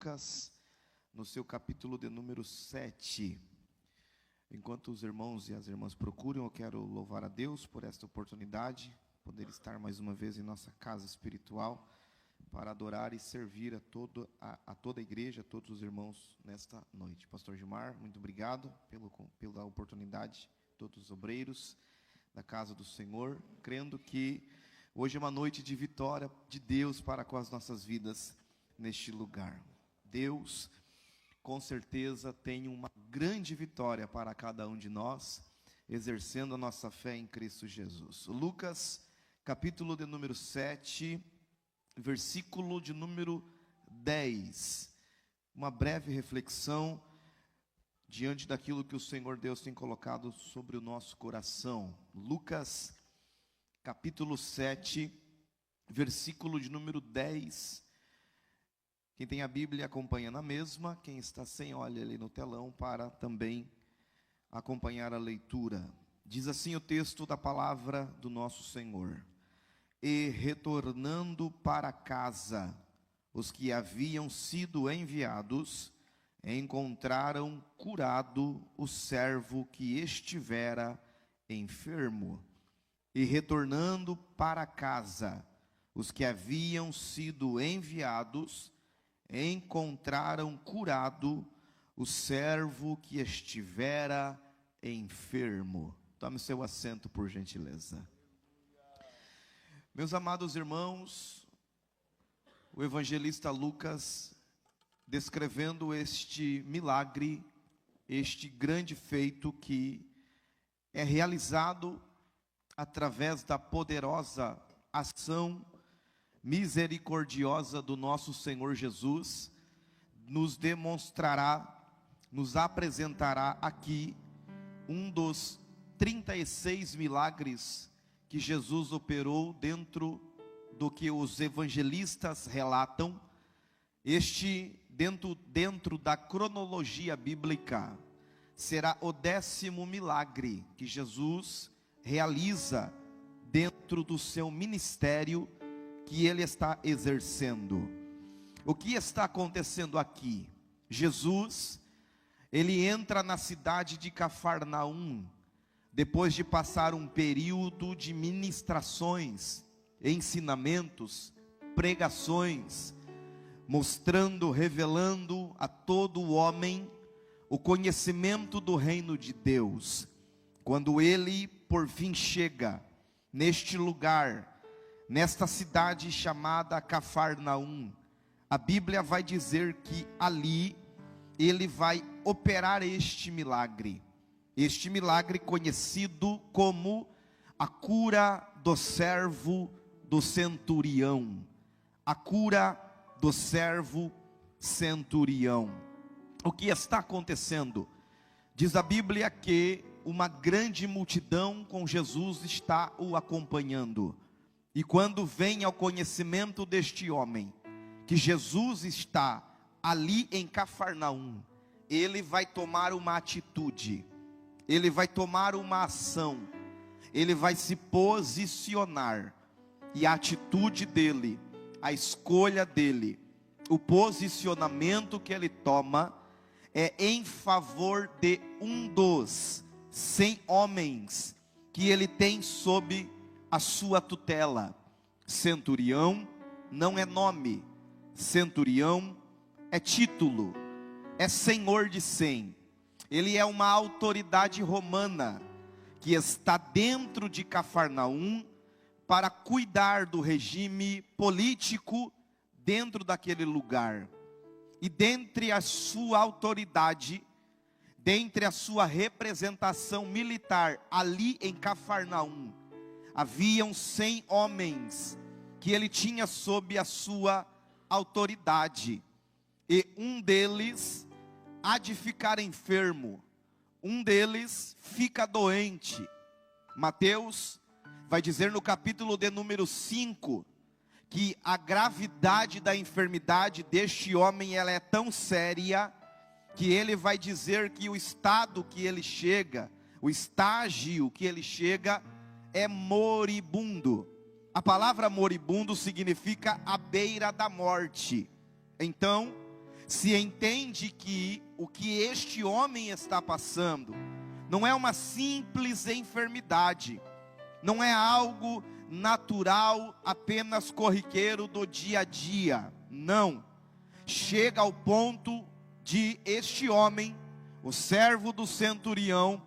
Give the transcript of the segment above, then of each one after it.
Lucas, no seu capítulo de número 7. Enquanto os irmãos e as irmãs procuram, eu quero louvar a Deus por esta oportunidade, poder estar mais uma vez em nossa casa espiritual, para adorar e servir a toda a igreja, a todos os irmãos nesta noite. Pastor Gilmar, muito obrigado pela oportunidade, todos os obreiros da casa do Senhor, crendo que hoje é uma noite de vitória de Deus para com as nossas vidas neste lugar. Deus, com certeza, tem uma grande vitória para cada um de nós, exercendo a nossa fé em Cristo Jesus. Lucas, capítulo de número 7, versículo de número 10. Uma breve reflexão diante daquilo que o Senhor Deus tem colocado sobre o nosso coração. Lucas, capítulo 7, versículo de número 10. Quem tem a Bíblia acompanha na mesma, quem está sem, olha ali no telão para também acompanhar a leitura. Diz assim o texto da palavra do nosso Senhor: E retornando para casa, os que haviam sido enviados encontraram curado o servo que estivera enfermo. E retornando para casa, os que haviam sido enviados encontraram curado o servo que estivera enfermo. Tome seu assento, por gentileza. Meus amados irmãos, o evangelista Lucas, descrevendo este milagre, este grande feito que é realizado através da poderosa ação misericordiosa do nosso Senhor Jesus, nos demonstrará, nos apresentará aqui um dos 36 milagres que Jesus operou dentro do que os evangelistas relatam. Dentro da cronologia bíblica, será o 10º milagre que Jesus realiza dentro do seu ministério que ele está exercendo. O que está acontecendo aqui? Jesus, ele entra na cidade de Cafarnaum, depois de passar um período de ministrações, ensinamentos, pregações, mostrando, revelando a todo o homem o conhecimento do reino de Deus. Quando ele, por fim, chega neste lugar, nesta cidade chamada Cafarnaum, a Bíblia vai dizer que ali ele vai operar este milagre conhecido como a cura do servo do centurião, a cura do servo centurião. O que está acontecendo? Diz a Bíblia que uma grande multidão com Jesus está o acompanhando. E quando vem ao conhecimento deste homem, que Jesus está ali em Cafarnaum, ele vai tomar uma atitude, ele vai tomar uma ação, ele vai se posicionar. E a atitude dele, a escolha dele, o posicionamento que ele toma, é em favor de um dos 100 homens que ele tem sob a sua tutela. Centurião não é nome, centurião é título, é senhor de 100. Ele é uma autoridade romana que está dentro de Cafarnaum para cuidar do regime político dentro daquele lugar. E dentre a sua autoridade, dentre a sua representação militar ali em Cafarnaum, haviam 100 homens que ele tinha sob a sua autoridade. E um deles há de ficar enfermo, um deles fica doente. Mateus vai dizer no capítulo de número 5, que a gravidade da enfermidade deste homem, ela é tão séria, que ele vai dizer que o estado que ele chega, o estágio que ele chega, é moribundo. A palavra moribundo significa à beira da morte. Então, se entende que o que este homem está passando não é uma simples enfermidade, não é algo natural, apenas corriqueiro do dia a dia. Não. Chega ao ponto de este homem, o servo do centurião,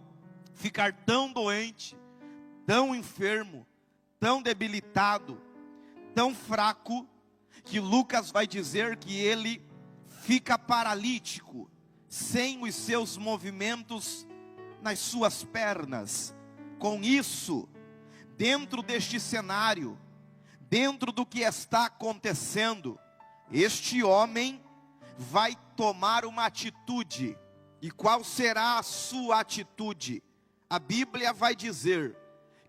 ficar tão doente, tão enfermo, tão debilitado, tão fraco, que Lucas vai dizer que ele fica paralítico, sem os seus movimentos nas suas pernas. Com isso, dentro deste cenário, dentro do que está acontecendo, este homem vai tomar uma atitude. E qual será a sua atitude? A Bíblia vai dizer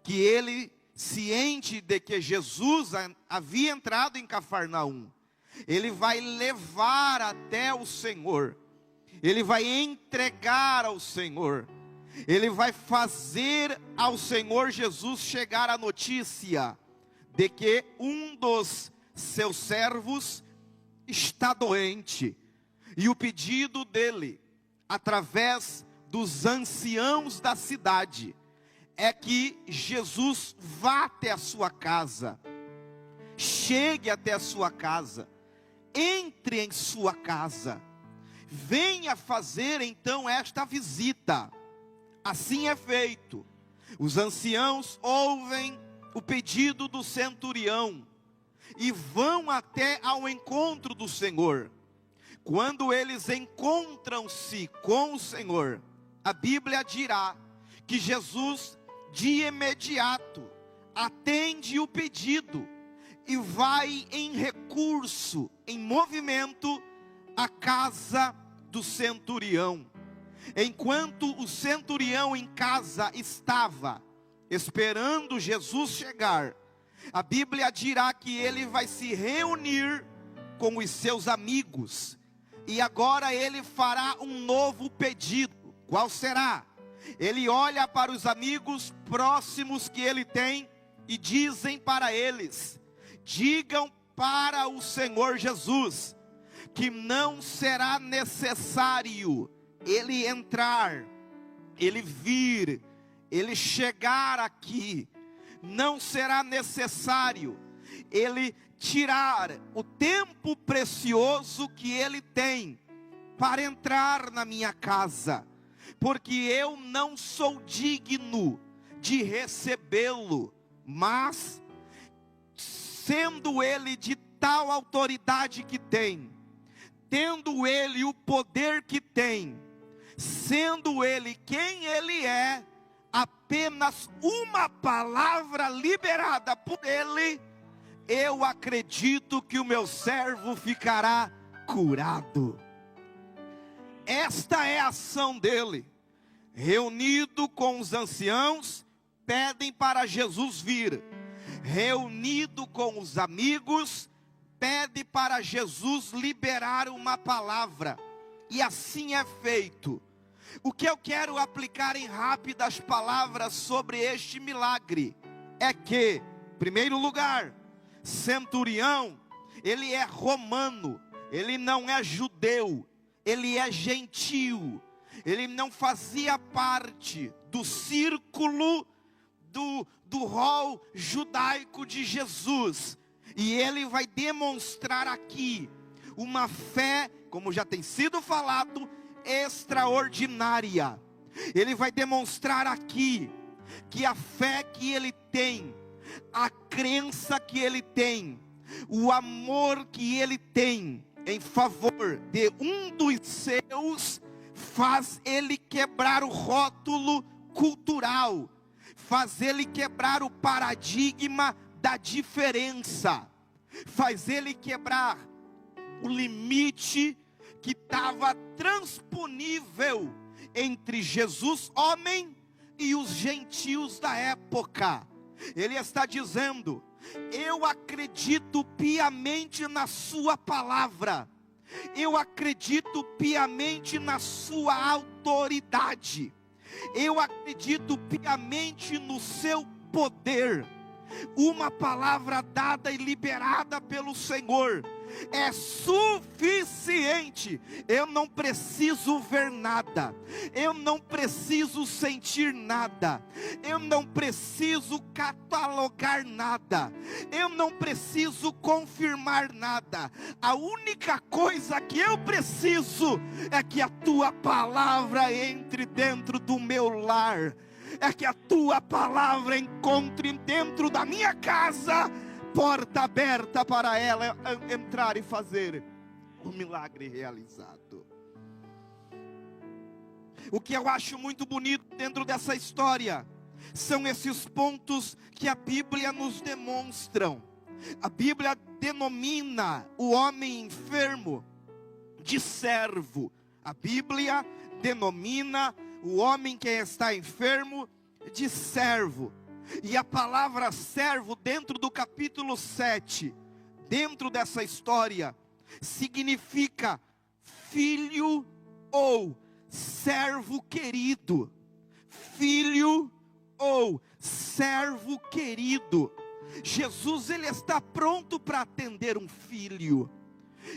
que ele, ciente de que Jesus havia entrado em Cafarnaum, ele vai levar até o Senhor, ele vai entregar ao Senhor, ele vai fazer ao Senhor Jesus chegar a notícia de que um dos seus servos está doente. E o pedido dele, através dos anciãos da cidade, é que Jesus vá até a sua casa, chegue até a sua casa, entre em sua casa, venha fazer então esta visita. Assim é feito. Os anciãos ouvem o pedido do centurião e vão até ao encontro do Senhor. Quando eles encontram-se com o Senhor, a Bíblia dirá que Jesus de imediato atende o pedido e vai em recurso, em movimento, à casa do centurião. Enquanto o centurião em casa estava esperando Jesus chegar, a Bíblia dirá que ele vai se reunir com os seus amigos, e agora ele fará um novo pedido. Qual será? Ele olha para os amigos próximos que ele tem e dizem para eles: digam para o Senhor Jesus que não será necessário ele entrar, ele vir, ele chegar aqui. Não será necessário ele tirar o tempo precioso que ele tem para entrar na minha casa, porque eu não sou digno de recebê-lo. Mas, sendo ele de tal autoridade que tem, tendo ele o poder que tem, sendo ele quem ele é, apenas uma palavra liberada por ele, eu acredito que o meu servo ficará curado. Esta é a ação dele. Reunido com os anciãos, pedem para Jesus vir. Reunido com os amigos, pede para Jesus liberar uma palavra. E assim é feito. O que eu quero aplicar em rápidas palavras sobre este milagre é que, em primeiro lugar, centurião, ele é romano, ele não é judeu, ele é gentio, ele não fazia parte do círculo do rol judaico de Jesus, e ele vai demonstrar aqui uma fé, como já tem sido falado, extraordinária. Ele vai demonstrar aqui que a fé que ele tem, a crença que ele tem, o amor que ele tem em favor de um dos seus, faz ele quebrar o rótulo cultural, faz ele quebrar o paradigma da diferença, faz ele quebrar o limite que estava transponível entre Jesus, homem, e os gentios da época. Ele está dizendo: eu acredito piamente na sua palavra, eu acredito piamente na sua autoridade, eu acredito piamente no seu poder. Uma palavra dada e liberada pelo Senhor, é suficiente. Eu não preciso ver nada, eu não preciso sentir nada, eu não preciso catalogar nada, eu não preciso confirmar nada. A única coisa que eu preciso é que a tua palavra entre dentro do meu lar, é que a tua palavra encontre dentro da minha casa porta aberta para ela entrar e fazer o milagre realizado. O que eu acho muito bonito dentro dessa história são esses pontos que a Bíblia nos demonstram. A Bíblia denomina o homem enfermo de servo. A Bíblia denomina o homem que está enfermo de servo. E a palavra servo, dentro do capítulo 7, dentro dessa história, significa filho ou servo querido. Filho ou servo querido. Jesus, ele está pronto para atender um filho.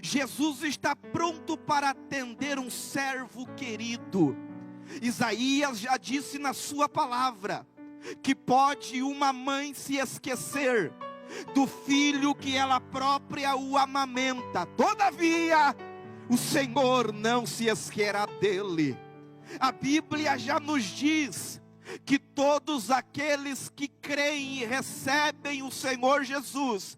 Jesus está pronto para atender um servo querido. Isaías já disse na sua palavra que pode uma mãe se esquecer do filho que ela própria o amamenta, todavia o Senhor não se esquecerá dele. A Bíblia já nos diz que todos aqueles que creem e recebem o Senhor Jesus,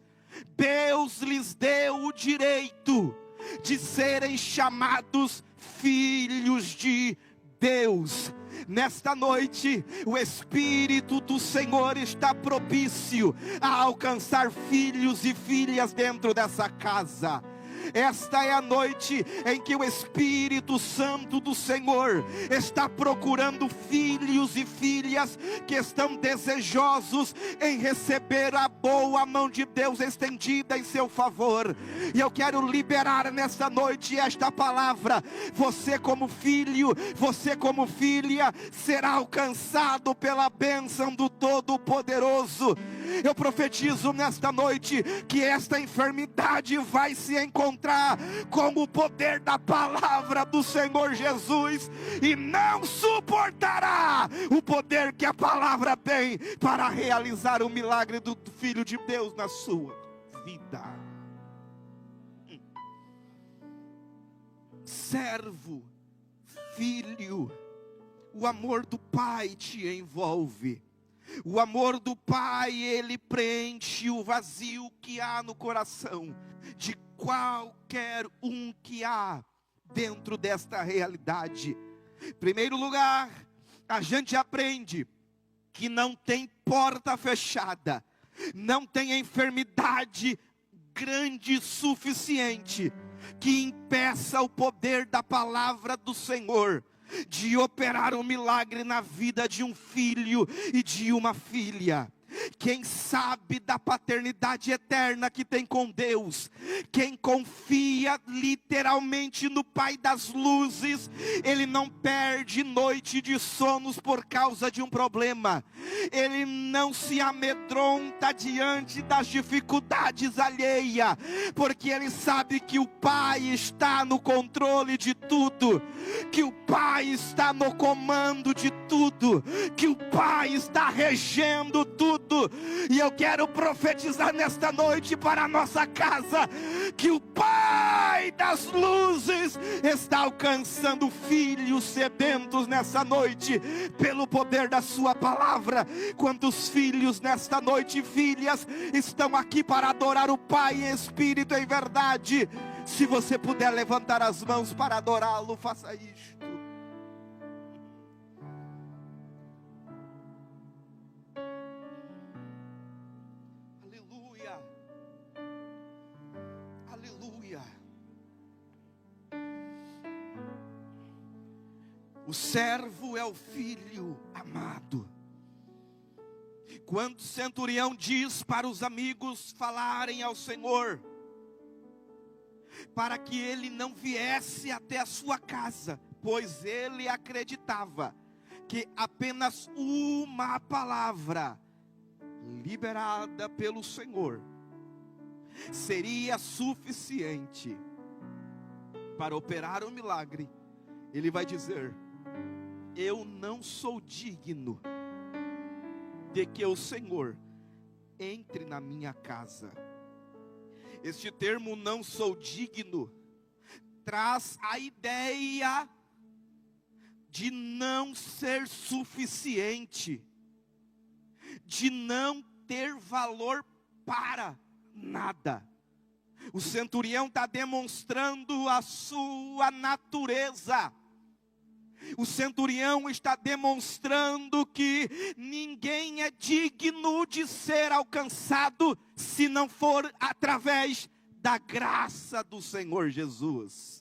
Deus lhes deu o direito de serem chamados filhos de Deus. Nesta noite, o Espírito do Senhor está propício a alcançar filhos e filhas dentro dessa casa. Esta é a noite em que o Espírito Santo do Senhor está procurando filhos e filhas que estão desejosos em receber a boa mão de Deus estendida em seu favor. E eu quero liberar nesta noite esta palavra. Você como filho, você como filha, será alcançado pela bênção do Todo-Poderoso. Eu profetizo nesta noite que esta enfermidade vai se encontrar com o poder da palavra do Senhor Jesus e não suportará o poder que a palavra tem para realizar o milagre do Filho de Deus na sua vida. Servo, filho, o amor do Pai te envolve. O amor do Pai, ele preenche o vazio que há no coração de qualquer um que há dentro desta realidade. Em primeiro lugar, a gente aprende que não tem porta fechada, não tem enfermidade grande o suficiente que impeça o poder da palavra do Senhor de operar um milagre na vida de um filho e de uma filha. Quem sabe da paternidade eterna que tem com Deus, quem confia literalmente no Pai das luzes, ele não perde noite de sonos por causa de um problema. Ele não se amedronta diante das dificuldades alheias, porque ele sabe que o Pai está no controle de tudo, que o Pai está no comando de tudo, que o Pai está regendo tudo. E eu quero profetizar nesta noite para a nossa casa, que o Pai das luzes está alcançando filhos sedentos nessa noite, pelo poder da sua palavra. Quantos filhos nesta noite, filhas, estão aqui para adorar o Pai em espírito e em verdade? Se você puder levantar as mãos para adorá-lo, faça isto. O servo é o filho amado. Quando o centurião diz para os amigos falarem ao Senhor, para que ele não viesse até a sua casa, pois ele acreditava que apenas uma palavra liberada pelo Senhor seria suficiente para operar o milagre, ele vai dizer: eu não sou digno de que o Senhor entre na minha casa. Este termo "não sou digno" traz a ideia de não ser suficiente, de não ter valor para nada. O centurião está demonstrando a sua natureza. O centurião está demonstrando que ninguém é digno de ser alcançado se não for através da graça do Senhor Jesus.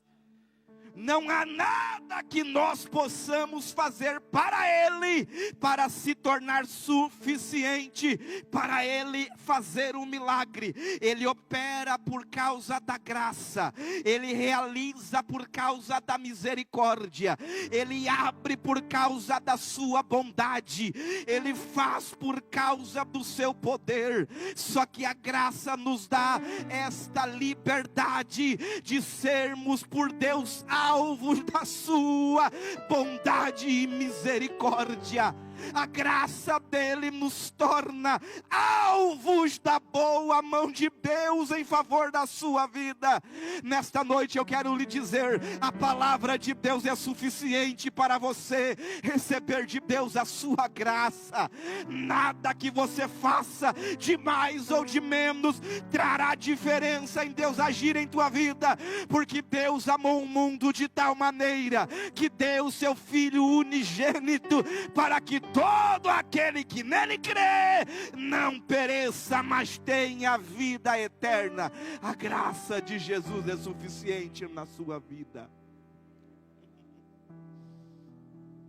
Não há nada que nós possamos fazer para Ele, para se tornar suficiente, para Ele fazer um milagre. Ele opera por causa da graça, Ele realiza por causa da misericórdia, Ele abre por causa da sua bondade, Ele faz por causa do seu poder. Só que a graça nos dá esta liberdade de sermos por Deus alvos da sua bondade e misericórdia. A graça dele nos torna alvos da boa mão de Deus em favor da sua vida. Nesta noite eu quero lhe dizer: a palavra de Deus é suficiente para você receber de Deus a sua graça. Nada que você faça de mais ou de menos trará diferença em Deus agir em tua vida, porque Deus amou o mundo de tal maneira que deu seu Filho unigênito, para que todo aquele que nele crê não pereça, mas tenha vida eterna. A graça de Jesus é suficiente na sua vida.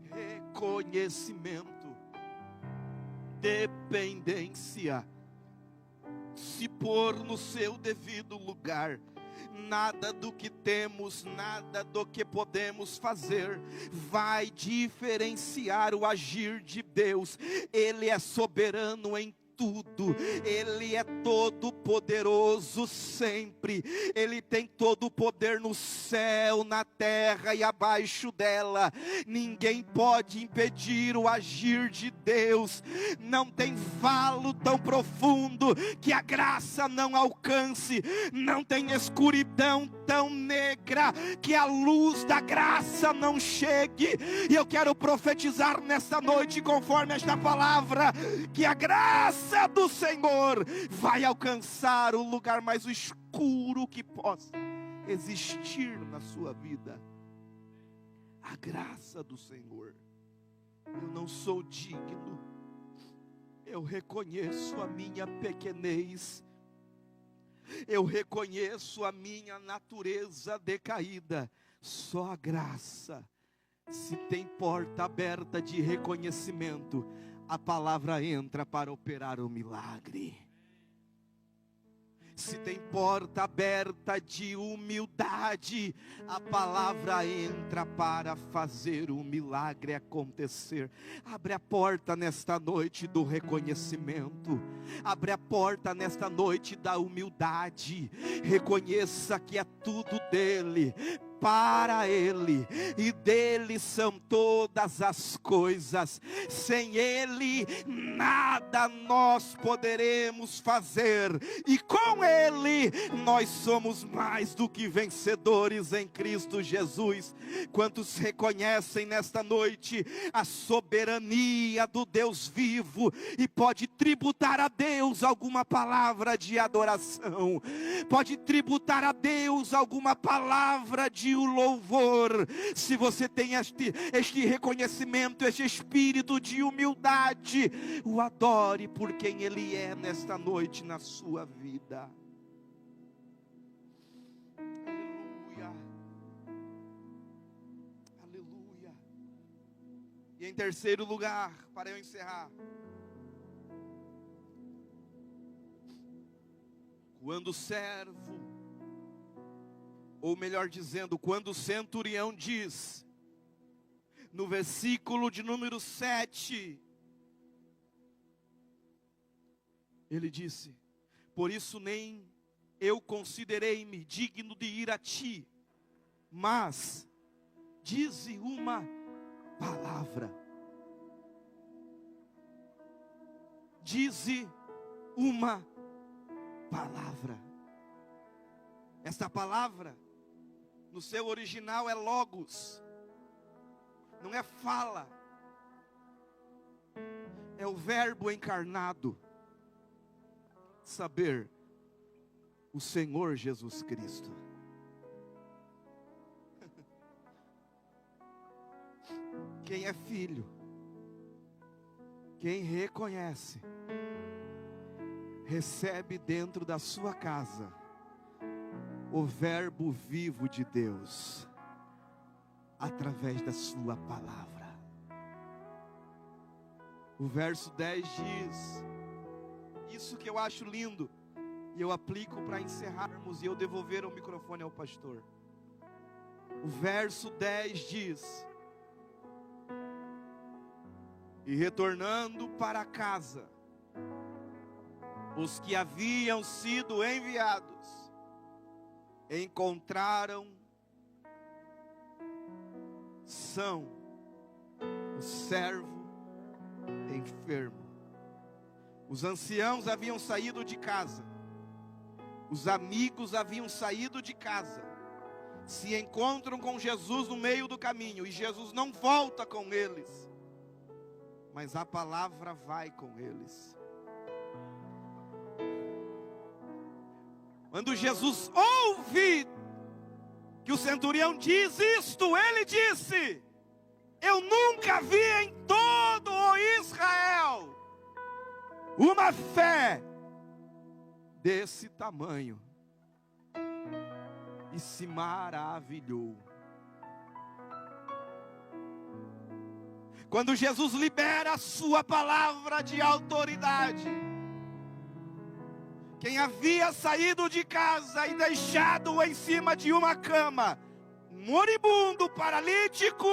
Reconhecimento, dependência, se pôr no seu devido lugar. Nada do que temos, nada do que podemos fazer vai diferenciar o agir de Deus. Ele é soberano em tudo, Ele é todo poderoso sempre, Ele tem todo o poder no céu, na terra e abaixo dela. Ninguém pode impedir o agir de Deus. Não tem valo tão profundo que a graça não alcance, não tem escuridão tão negra que a luz da graça não chegue. E eu quero profetizar nesta noite, conforme esta palavra, que a graça do Senhor vai alcançar o lugar mais escuro que possa existir na sua vida. A graça do Senhor. Eu não sou digno, eu reconheço a minha pequenez, eu reconheço a minha natureza decaída. Só a graça. Se tem porta aberta de reconhecimento, a palavra entra para operar o milagre. Se tem porta aberta de humildade, a palavra entra para fazer o milagre acontecer. Abre a porta nesta noite do reconhecimento. Abre a porta nesta noite da humildade. Reconheça que é tudo dele, para Ele, e dele são todas as coisas. Sem Ele nada nós poderemos fazer, e com Ele nós somos mais do que vencedores em Cristo Jesus. Quantos reconhecem nesta noite a soberania do Deus vivo e pode tributar a Deus alguma palavra de adoração, pode tributar a Deus alguma palavra de o louvor? Se você tem este reconhecimento, este espírito de humildade, o adore por quem Ele é nesta noite na sua vida. Aleluia, aleluia. E em terceiro lugar, para eu encerrar, quando o servo, ou melhor dizendo, quando o centurião diz, no versículo de número 7, ele disse: por isso nem eu considerei-me digno de ir a ti, mas dize uma palavra. Dize uma palavra. Esta palavra, no seu original, é logos. Não é fala. É o verbo encarnado. Saber o Senhor Jesus Cristo. Quem é filho, quem reconhece, recebe dentro da sua casa o verbo vivo de Deus, através da sua palavra. O verso 10 diz, isso que eu acho lindo, e eu aplico para encerrarmos e eu devolver o microfone ao pastor. O verso 10 diz, e retornando para casa, os que haviam sido enviados, encontraram São, o servo enfermo. Os anciãos haviam saído de casa, os amigos haviam saído de casa, se encontram com Jesus no meio do caminho, e Jesus não volta com eles, mas a palavra vai com eles. Quando Jesus ouve que o centurião diz isto, ele disse, eu nunca vi em todo o Israel uma fé desse tamanho. E se maravilhou. Quando Jesus libera a sua palavra de autoridade, quem havia saído de casa e deixado em cima de uma cama, moribundo, paralítico,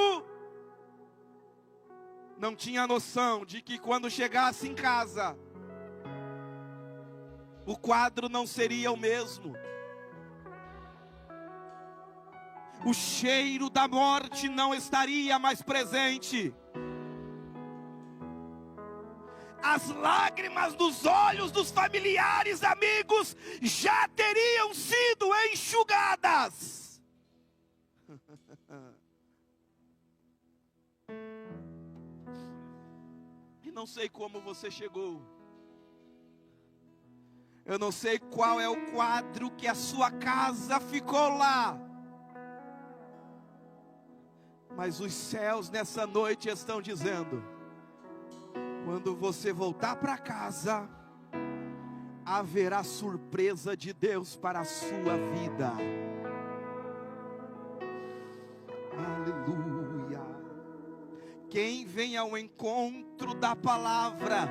não tinha noção de que quando chegasse em casa, o quadro não seria o mesmo. O cheiro da morte não estaria mais presente. As lágrimas dos olhos dos familiares, amigos, já teriam sido enxugadas. E não sei como você chegou. Eu não sei qual é o quadro que a sua casa ficou lá. Mas os céus nessa noite estão dizendo, quando você voltar para casa, haverá surpresa de Deus para a sua vida. Aleluia. Quem vem ao encontro da palavra,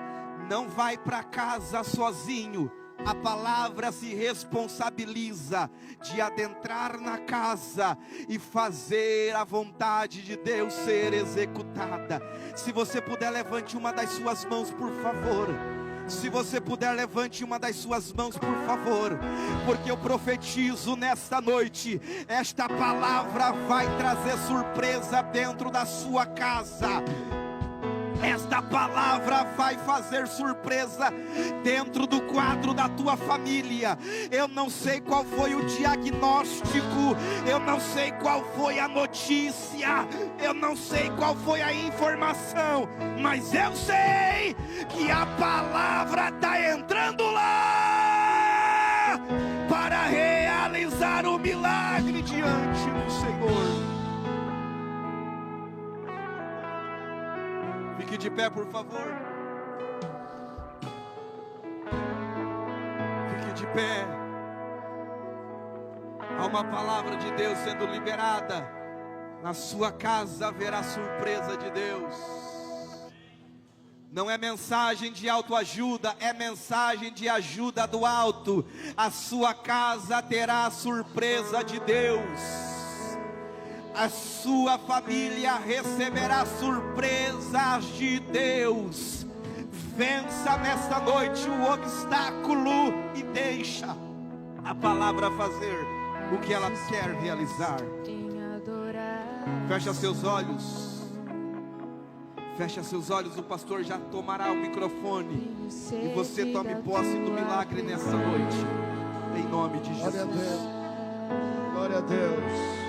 não vai para casa sozinho. A palavra se responsabiliza de adentrar na casa e fazer a vontade de Deus ser executada. Se você puder, levante uma das suas mãos, por favor. Se você puder, levante uma das suas mãos, por favor. Porque eu profetizo nesta noite, esta palavra vai trazer surpresa dentro da sua casa. Esta palavra vai fazer surpresa dentro do quadro da tua família. Eu não sei qual foi o diagnóstico, eu não sei qual foi a notícia, eu não sei qual foi a informação, mas eu sei que a palavra está entrando lá para realizar o milagre diante do Senhor. Fique de pé, por favor. Fique de pé. Há uma palavra de Deus sendo liberada. Na sua casa haverá surpresa de Deus. Não é mensagem de autoajuda, é mensagem de ajuda do alto. A sua casa terá a surpresa de Deus. A sua família receberá surpresas de Deus. Vença nesta noite o obstáculo e deixa a palavra fazer o que ela quer realizar. Fecha seus olhos. Fecha seus olhos, o pastor já tomará o microfone. E você tome posse do milagre nessa noite. Em nome de Jesus. Glória a Deus. Glória a Deus.